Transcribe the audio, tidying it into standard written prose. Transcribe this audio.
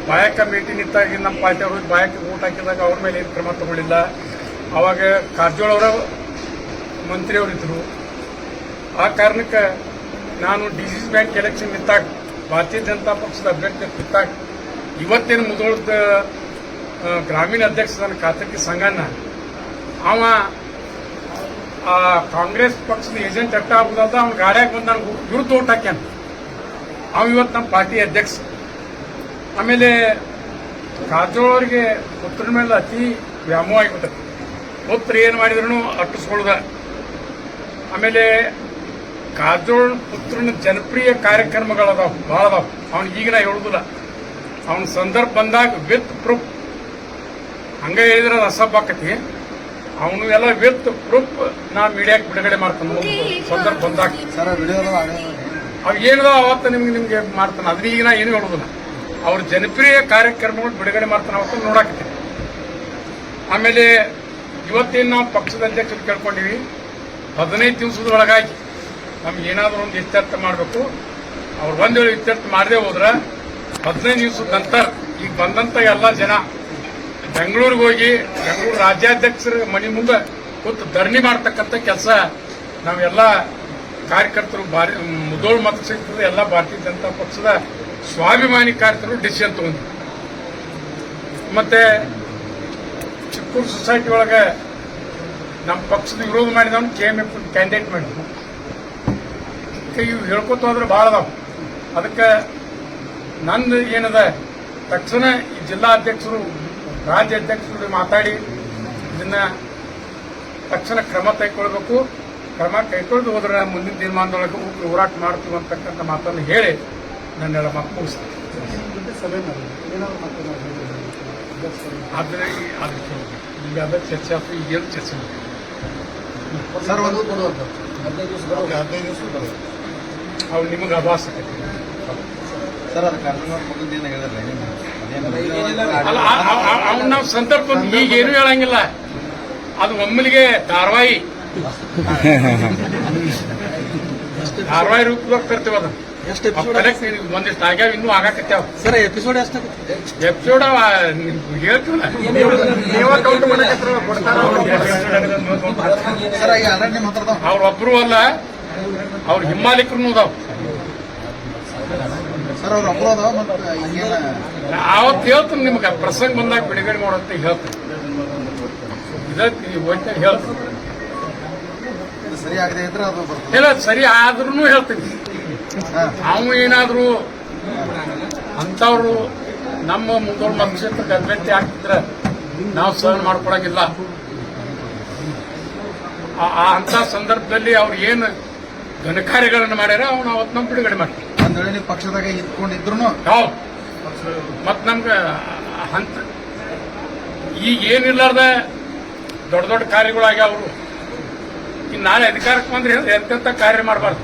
ಬಾಯಕ ಭೇಟಿ ನಿಂತಾಗಿ ನಮ್ಮ ಪಾರ್ಟಿಯವರು ಬಾಯಕ್ಕೆ ಊಟ ಹಾಕಿದಾಗ ಅವ್ರ ಮೇಲೆ ಏನು ಕ್ರಮ ತಗೊಳ್ಳಿಲ್ಲ. ಅವಾಗ ಕಾರಜೋಳ ಅವರ ಮಂತ್ರಿಯವರಿದ್ದರು. ಆ ಕಾರಣಕ್ಕೆ ನಾನು ಡಿಸಿಸಿ ಬ್ಯಾಂಕ್ ಎಲೆಕ್ಷನ್ ನಿಂತಾಗ ಭಾರತೀಯ ಜನತಾ ಪಕ್ಷದ ಅಭ್ಯರ್ಥಿ ನಿಂತಾಗ ಇವತ್ತೇನು ಮುಧೋಳದ ಗ್ರಾಮೀಣ ಅಧ್ಯಕ್ಷ ನನ್ನ ಖಾಸಗಿ ಸಂಘನ ಅವ ಆ ಕಾಂಗ್ರೆಸ್ ಪಕ್ಷದ ಏಜೆಂಟ್ ಅಟ್ಟ ಆಗ್ಬೋದ ಅವ್ನ ಗಾಡಿಯಾಗ ಬಂದು ನನಗೆ ವಿರುದ್ಧ ಓಟ್ ಹಾಕ್ಯಾನ. ಅವ ಇವತ್ತು ನಮ್ಮ ಪಾರ್ಟಿ ಅಧ್ಯಕ್ಷ. ಆಮೇಲೆ ಕಾರಜೋಳ ಅವರಿಗೆ ಪುತ್ರನ ಮೇಲೆ ಅತಿ ವ್ಯಾಮೋಹ ಆಗಿಬಿಟ್ಟದೆ. ಪುತ್ರ ಏನು ಮಾಡಿದ್ರು ಅಟ್ಟಿಸ್ಕೊಳ್ಳುದ. ಆಮೇಲೆ ಕಾರಜೋಳ ಪುತ್ರನ ಜನಪ್ರಿಯ ಕಾರ್ಯಕ್ರಮಗಳದಾವ ಭಾಳ ಅದಾವ. ಅವ್ನಿಗೆ ಈಗ ನಾ ಹೇಳುದಿಲ್ಲ. ಅವನ ಸಂದರ್ಭ ಬಂದಾಗ ವಿತ್ ಪ್ರೂಫ್ ಹಂಗ ಹೇಳಿದ್ರೆ ಅದು ಅಸಭ್ಯ ಆಕತಿ. ಅವನು ಎಲ್ಲ ವಿತ್ ಪ್ರೂಫ್ ನಾ ಮೀಡಿಯಾಕ್ಕೆ ಬಿಡುಗಡೆ ಮಾಡ್ತಾನೆ ಸಂದರ್ಭ ಬಂದಾಗ. ಅವ್ ಏನದ ಅವತ್ತು ನಿಮ್ಗೆ ಮಾಡ್ತಾನೆ. ಅದನ್ನ ಈಗ ನಾ ಏನು ಹೇಳುದಿಲ್ಲ. ಅವ್ರ ಜನಪ್ರಿಯ ಕಾರ್ಯಕ್ರಮಗಳು ಬಿಡುಗಡೆ ಮಾಡ್ತಾನೆ ಅವತ್ತು ನೋಡಾಕತ್ತೀನಿ. ಆಮೇಲೆ ಇವತ್ತೇನು ನಾವು ಪಕ್ಷದ ಅಧ್ಯಕ್ಷರು ಕೇಳ್ಕೊಂಡಿವಿ, 15 ದಿವಸದೊಳಗಾಗಿ ನಮ್ಗೆ ಏನಾದರೂ ಒಂದು ಇತ್ಯರ್ಥ ಮಾಡಬೇಕು. ಅವ್ರು ಒಂದು ವೇಳೆ ಇತ್ಯರ್ಥ ಮಾಡದೆ ಹೋದ್ರೆ 15 ದಿವಸದ ನಂತರ ಈಗ ಬಂದಂತ ಎಲ್ಲ ಜನ ಬೆಂಗಳೂರಿಗೆ ಹೋಗಿ ಬೆಂಗಳೂರು ರಾಜ್ಯಾಧ್ಯಕ್ಷರ ಮನೆ ಮುಂದೆ ಕೂತು ಧರಣಿ ಮಾಡ್ತಕ್ಕಂಥ ಕೆಲಸ ನಾವೆಲ್ಲ ಕಾರ್ಯಕರ್ತರು ಮುಧೋಳ ಮತಕ್ಷೇತ್ರದ ಎಲ್ಲ ಭಾರತೀಯ ಜನತಾ ಪಕ್ಷದ ಸ್ವಾಭಿಮಾನಿ ಕಾರ್ಯಕರ್ತರು ಡಿಸಿಷನ್ ತಗೊಂಡ್ರು. ಮತ್ತೆ ಚಿಕ್ಕೂರು ಸೊಸೈಟಿ ಒಳಗೆ ನಮ್ಮ ಪಕ್ಷದ ವಿರೋಧ ಮಾಡಿದವನು KMF ಕ್ಯಾಂಡಿಡೇಟ್ ಮಾಡಿದ್ವು. ಇವು ಹೇಳ್ಕೊತ ಹೋದ್ರೆ ಭಾಳ ಅದಾವ. ಅದಕ್ಕೆ ನಂದು ಏನದ ತಕ್ಷಣ ಈ ಜಿಲ್ಲಾ ಅಧ್ಯಕ್ಷರು ರಾಜ್ಯ ಅಧ್ಯಕ್ಷರು ಮಾತಾಡಿ ಇದನ್ನ ತಕ್ಷಣ ಕ್ರಮ ಕೈಗೊಳ್ಳಬೇಕು. ಕ್ರಮ ಕೈಗೊಳ್ಳದು ಹೋದ್ರೆ ಮುಂದಿನ ದಿನಮಾನದೊಳಗೆ ಹೋರಾಟ ಮಾಡ್ತೀವಿ ಅಂತಕ್ಕಂಥ ಮಾತನ್ನು ಹೇಳಿ ನನ್ನೆಲ್ಲ ಮಾತು ಮುಗಿಸ್ತೀನಿ. ಆದರೆ ಅದಕ್ಕೆ ಚರ್ಚೆ ಆಯ್ತು. ಈಗೇನು ಚರ್ಚೆ ಮಾಡಿ ಅವ್ರು ನಿಮಗೆ ಆಭಾಸ ಅಲ್ಲ. ಅವ್ನು ನಾವು ಸಂದರ್ಭ ಈಗೇನು ಹೇಳಂಗಿಲ್ಲ. ಅದು ಒಮ್ಮಲಿಗೆ ಧಾರಾವಾಹಿ ರೂಪದಾಗ ತರ್ತೀವಿ. ಅದನ್ನ ಒಂದಿಷ್ಟು ಆಗ್ಯಾವ, ಇನ್ನೂ ಆಗಾಕತ್ಯಾವ. ಸರ್ ಎಪಿಸೋಡ್ ಎಪಿಸೋಡ್ ಹೇಳ್ತೀವಲ್ಲ. ಅವ್ರೊಬ್ರು ಅಲ್ಲ, ಅವ್ರ ಹಿಮ್ಮಾಲಿಕರು ಅದಾವ. ಅವತ್ತು ಹೇಳ್ತೀನಿ ನಿಮ್ಗೆ ಪ್ರಸಂಗ ಬಂದಾಗ ಬಿಡುಗಡೆ ಮಾಡೋಂತ ಹೇಳ್ತೀನಿ. ಹೇಳ್ತೀನಿ ಇಲ್ಲ ಸರಿ ಆದ್ರೂ ಹೇಳ್ತೀನಿ. ನಾವು ಏನಾದ್ರು ಅಂತವ್ರು ನಮ್ಮ ಮುಧೋಳ ಮತಕ್ಷೇತ್ರಕ್ಕೆ ಅಭ್ಯರ್ಥಿ ಆಗ್ತಿದ್ರೆ ನಾವು ಸಹನ ಮಾಡ್ಕೊಳಂಗಿಲ್ಲ. ಅಂತ ಸಂದರ್ಭದಲ್ಲಿ ಅವ್ರು ಏನು ಘನಕಾರ್ಯಗಳನ್ನು ಮಾಡ್ಯಾರ ಅವನು ಅವತ್ತು ನಾವು ಬಿಡುಗಡೆ ಮಾಡ್ತೀವಿ. ಪಕ್ಷದಾಗ ಇಟ್ಕೊಂಡಿದ್ರು ಮತ್ ನಮ್ಗೆ ಹಂತ ಈಗ ಏನಿಲ್ಲಾರ್ದ ದೊಡ್ಡ ದೊಡ್ಡ ಕಾರ್ಯಗಳಾಗ್ಯಾವ. ಅವರು ಇನ್ನು ನಾಳೆ ಅಧಿಕಾರಕ್ಕೆ ಬಂದ್ರೆ ಎಂತೆಂಥ ಕಾರ್ಯ ಮಾಡಬಾರ್ದು.